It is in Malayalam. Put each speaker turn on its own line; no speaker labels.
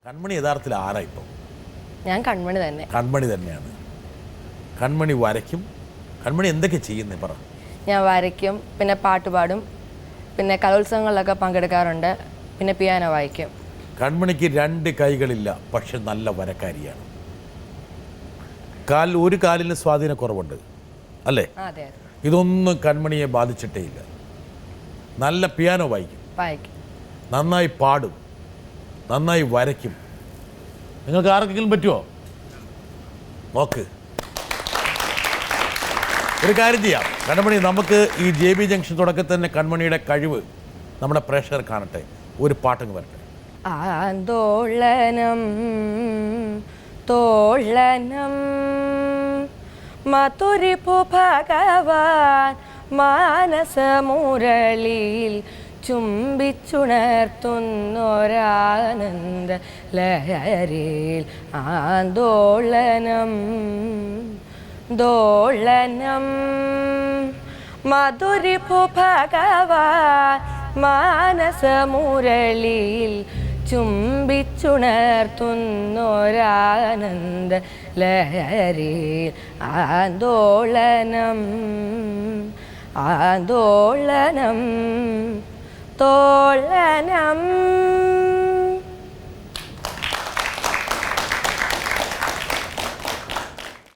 കൺമണി യഥാർത്ഥത്തിൽ ആരാ ഇപ്പം?
ഞാൻ കൺമണി തന്നെ.
കൺമണി തന്നെയാണ്. കൺമണി വരയ്ക്കും. കൺമണി എന്തൊക്കെ ചെയ്യുന്നേ പറ?
ഞാൻ വരയ്ക്കും, പിന്നെ പാട്ട് പാടും, പിന്നെ കലോത്സവങ്ങളിലൊക്കെ പങ്കെടുക്കാറുണ്ട്, പിന്നെ പിയാനോ വായിക്കും.
കൺമണിക്ക് 2 കൈകളില്ല, പക്ഷെ നല്ല വരക്കാരിയാണ്. ഒരു കാലിന് സ്വാധീനക്കുറവുണ്ട് അല്ലേ?
അതെ.
ഇതൊന്നും കൺമണിയെ ബാധിച്ചിട്ടേ ഇല്ല. നല്ല പിയാനോ വായിക്കും, നന്നായി പാടും, നന്നായി വരയ്ക്കും. നിങ്ങൾക്ക് ആർക്കെങ്കിലും പറ്റുമോ? നോക്ക്, ഒരു കാര്യം ചെയ്യാം. കൺമണി, നമുക്ക് ഈ JB ജംഗ്ഷൻ തുടക്കത്തിൽ തന്നെ കൺമണിയുടെ കഴിവ് നമ്മുടെ പ്രേക്ഷകർ കാണട്ടെ. ഒരു പാട്ടങ്ങ് വരട്ടെ.
ആന്തോളനം തോളനം മധുരിപ്പു ഭഗവാൻ മാനസമുരളിയിൽ ചുംബിച്ചുണർത്തുന്നൊരാനന്ദ ലഹരിയിൽ ആന്തോളനം ദോളനം മധുരിപ്പു ഭഗവാൻ മാനസമുരളിയിൽ ചുംബിച്ചുണർത്തുന്നൊരാനന്ദ ലഹരിയിൽ ആന്തോളനം ആന്തോളനം തോളനം.